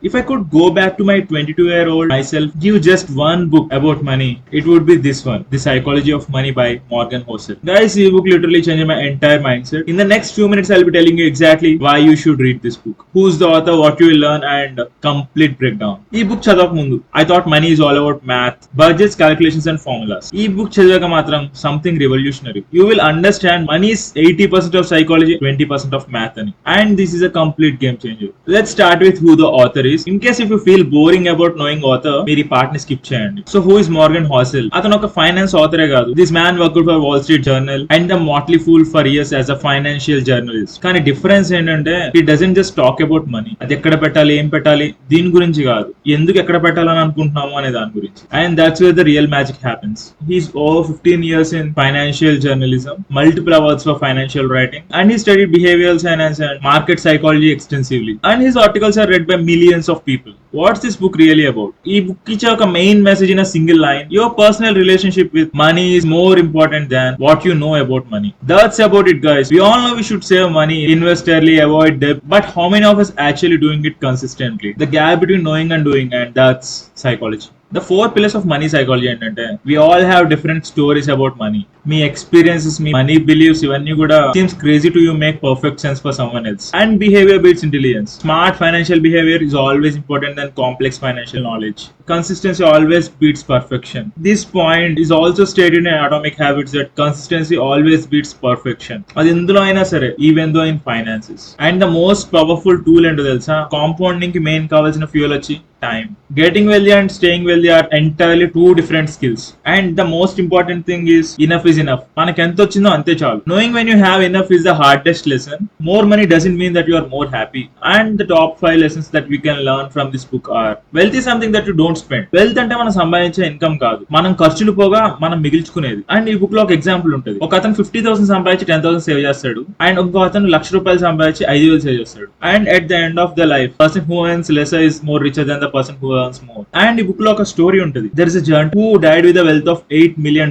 If I could go back to my 22-year-old myself, give just one book about money, it would be this one, The Psychology of Money by Morgan Housel. Guys, this book literally changed my entire mindset. In the next few minutes, I'll be telling you exactly why you should read this book, who's the author, what you will learn, and complete breakdown. This book చదవక ముందు I thought money is all about math, budgets, calculations, and formulas. This book చదివాక మాత్రం something revolutionary. You will understand money is 80% of psychology, 20% of math, and this is a complete game changer. Let's start with who the author is. In case if you feel boring about knowing author, మీరు ఈ part ని skip చేయండి. So who is Morgan Housel? అతను ఒక finance ఆథరే కాదు. This man worked for Wall Street Journal and the Motley Fool for years as a financial journalist. కానీ difference ఏంటంటే he doesn't just talk about money. అది ఎక్కడ పెట్టాలి, ఏం పెట్టాలి, దీని గురించి కాదు, ఎందుకు ఎక్కడ పెట్టాలని అనుకుంటున్నాము అనే దాని గురించి. And that's where the real magic happens. He's over 15 years in financial journalism, multiple awards for financial writing, and he studied behavioral science and market psychology extensively. And his articles are read by millions of people. What's this book really about? This book is a main message in a single line. Your personal relationship with money is more important than what you know about money. That's about it, guys. We all know we should save money, invest early, avoid debt, but how many of us actually doing it consistently? The gap between knowing and doing, and that's psychology. The 4 pillars of money psychology ఏంటంటే we all have different stories about money. Me experiences, me money beliefs ఇవన్నీ కూడా seems crazy to you make perfect sense for someone else. And behavior beats intelligence. Smart financial behavior is always important than complex financial knowledge. Consistency always beats perfection. This point is also stated in Atomic Habits that consistency always beats perfection. అది ఎందులో అయినా సరే, even though in finances. And the most powerful tool ఏంటో తెలుసా? Compounding కి main కావాల్సిన fuel వచ్చి time. Getting wealthy and staying wealthy are entirely two different skills. And the most important thing is enough is enough. మనకి ఎంత వచ్చిందో అంతే చాలు. Knowing when you have enough is the hardest lesson. More money doesn't mean that you are more happy. And the top 5 lessons that we can learn from this book are: wealth is something that you don't spend. Wealth అంటే మనం సంపాదించే income కాదు, మనం ఖర్చులు పోగా మనం మిగిల్చుకునేది. And ఈ book లో ఒక ఎగ్జాంపుల్ ఉంటుంది. ఒక అతను 50,000 సంపాదించి 10,000 సేవ్ చేస్తాడు, అండ్ ఇంకో అతను ₹1,00,000 సంపాదించి 5,000 సేవ్ చేస్తాడు. And at the end of the life, person who earns lesser is more richer than the person who earns more. And ఈ బుక్ లో ఒక స్టోరీ ఉంటుంది. There is a giant who died with a wealth of $8 million.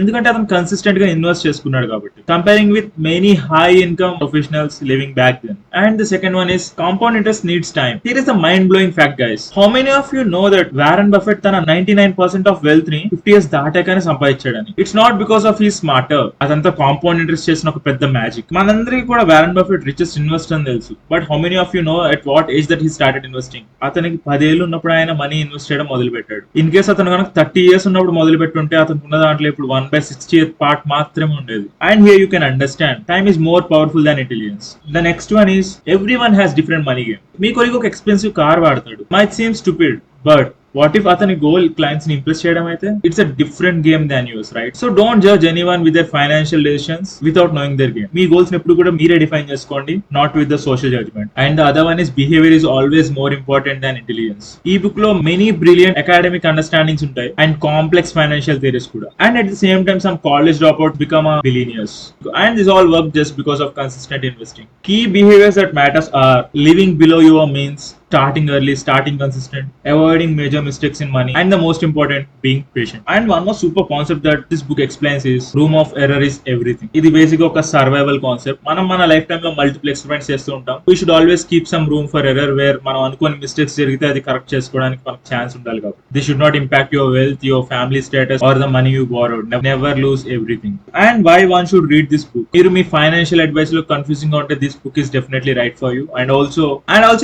ఎందుకంటే అతను consistent గా invest చేసుకున్నాడు కాబట్టి. Comparing with many high income professionals living back then. And the second one is compound interest needs time. Here is the mind blowing fact, guys. How many of you know that Warren Buffett తన 99% of wealth ని 50 years దాటాకనే సంపాదించాడని? It's not because of he's smarter. అదంతా compound interest చేసిన ఒక పెద్ద magic. మనందరికీ కూడా Warren Buffett richest investor అని తెలుసు. But how many of you know at what age that he started investing? అతనికి 10 ఏళ్ళు ఉన్నప్పుడు ఆయన మనీ ఇన్వెస్ట్ చేయడం మొదలు పెట్టాడు. ఇన్ కేస్ అతను కనుక 30 years ఉన్నప్పుడు మొదలు పెట్టుంటే అతనికి ఉన్న దాంట్లో ఇప్పుడు 1/60th పార్ట్ మాత్రమే ఉండేది. And here you can understand time is more powerful than intelligence. The next one is everyone has different money game. మీ కొలికి ఒక ఎక్స్పెన్సివ్ కార్ వాడతాడు. Might seem stupid, but what if అతని గోల్ క్లయింట్స్ ని impress చేయడం అయితే? It's a different game than yours, right? So don't judge anyone with their financial decisions without knowing their game. మీ goals ని ఎప్పుడు కూడా మీరే డిఫైన్ చేసుకోండి, not with the social judgment. And the other one is behaviour is always more important than intelligence. ఈ book లో many brilliant academic understandings ఉంటాయి and complex financial theories కూడా. And at the same time some college drop outs become a billionaires. And this all work just because of consistent investing. Key behaviors that matters are living below your means, starting early, starting consistent, avoiding major mistakes in money, and the most important, being patient. And one more super concept that this book explains is room of error is everything. ఇది basic ఒక survival concept. మనం మన lifetime లో multiple experiments చేస్తూ ఉంటాం. We should always keep some room for error, where మనం అనుకోని mistakes జరిగితే అది కరెక్ట్ చేసుకోవడానికి మనకు ఛాన్స్ ఉండాలి కాబట్టి. This should not impact your wealth, your family status or the money you borrowed. Never lose everything. And why one should read this book? మీరు మీ ఫైనాన్షియల్ అడ్వైస్ లో కన్ఫ్యూజింగ్ గా ఉంటే this book is definitely right for you. And also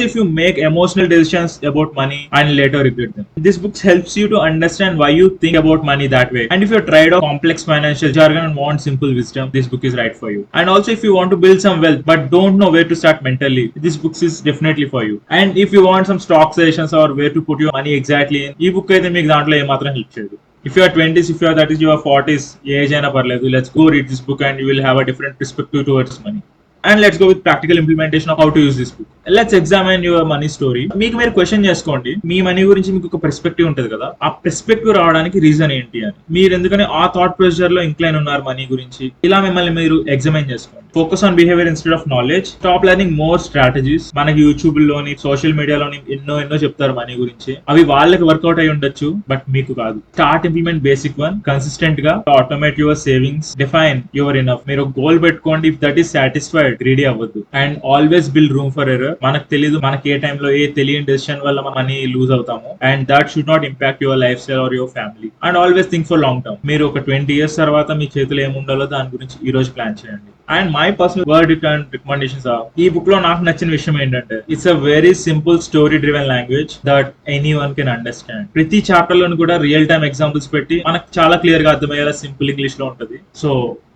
if you make emotional decisions about money and later regret them, this book helps you to understand why you think about money that way. And if you're tired of complex financial jargon and want simple wisdom, this book is right for you. And also if you want to build some wealth but don't know where to start mentally, this book is definitely for you. And if you want some stock suggestions or where to put your money exactly in, ee book aithe meeku dantlo em matram help cheyadu. If you are 20s, if you are 30s, you are 40s, age aina parledu, let's go read this book and you will have a different perspective towards money. And let's go with practical implementation of how to use this book. Let's examine your money story. మీకు మీరు question చేసుకోండి, మీ money గురించి మీకు ఒక perspective ఉంటుంది కదా, ఆ perspective రావడానికి రీజన్ ఏంటి అని. మీరు ఎందుకని ఆ థాట్ ప్రెషర్ లో ఇంక్లైన్ ఉన్నారు మనీ గురించి, ఇలా మిమ్మల్ని మీరు ఎగ్జామిన్ చేసుకోండి. Focus on behaviour instead of knowledge. Stop learning more strategies. మనకి యూట్యూబ్ లోని సోషల్ మీడియాలోని ఎన్నో చెప్తారు మనీ గురించి, అవి వాళ్ళకి వర్కౌట్ అయి ఉండొచ్చు బట్ మీకు కాదు. Start implement basic one consistent గా. Automate your savings. Define your enough. మీరు గోల్ పెట్టుకోండి. If that is satisfied, greedy అవ్వద్దు and always build room for error. మనకు తెలియదు మనకి ఏ టైంలో ఏ తెలియని డెసిషన్ వల్ల మనీ లూజ్ అవుతాము and that should not impact your lifestyle or your family. And always think for long term. మీరు ఒక 20 years తర్వాత మీ చేతిలో ఏముండాలో దాని గురించి ఈ రోజు ప్లాన్ చేయండి. And my personal word and recommendations are, ఈ బుక్ లో నాకు నచ్చిన విషయం ఏంటంటే it's a very simple story driven language that anyone can understand. ప్రతి చాప్టర్ లోను కూడా రియల్ టైమ్ ఎగ్జాంపుల్స్ పెట్టి మనకు చాలా క్లియర్ గా అర్థమయ్యేలా సింపుల్ ఇంగ్లీష్ లో ఉంటది. సో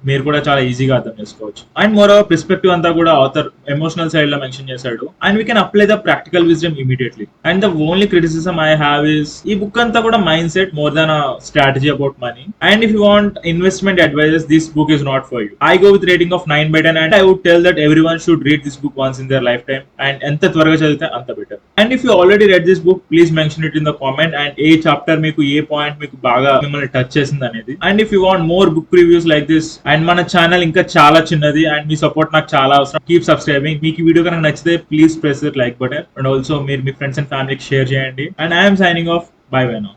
మీరు కూడా చాలా ఈజీగా అర్థం చేసుకోవచ్చు. అండ్ మోర్ ఓవర్ పర్స్పెక్టివ్ అంతా కూడా ఆథర్ ఎమోషనల్ సైడ్ లో మెన్షన్ చేశాడు and we can apply the practical wisdom immediately. And the only criticism I have is ఈ బుక్ అంతా కూడా mindset more than a strategy about money. And if you want investment advices this book is not for you. I go with rating of 9/10 and I would tell that everyone should read this book once in their life time. And ఎంత త్వరగా చదివితే అంత better. And if you already red this book please mention it in the comment and A chapter మీకు ఏ point మీకు బాగా మిమ్మల్ని touch చేసింది అనేది. And if you want more book reviews like this and మన ఛానల్ ఇంకా చాలా చిన్నది అండ్ మీ సపోర్ట్ నాకు చాలా అవసరం. Keep subscribing. మీకు ఈ వీడియో కనుక నచ్చితే please press like button and also మీరు మీ ఫ్రెండ్స్ అండ్ ఫ్యామిలీకి షేర్ చేయండి. And I'm signing off. By by now.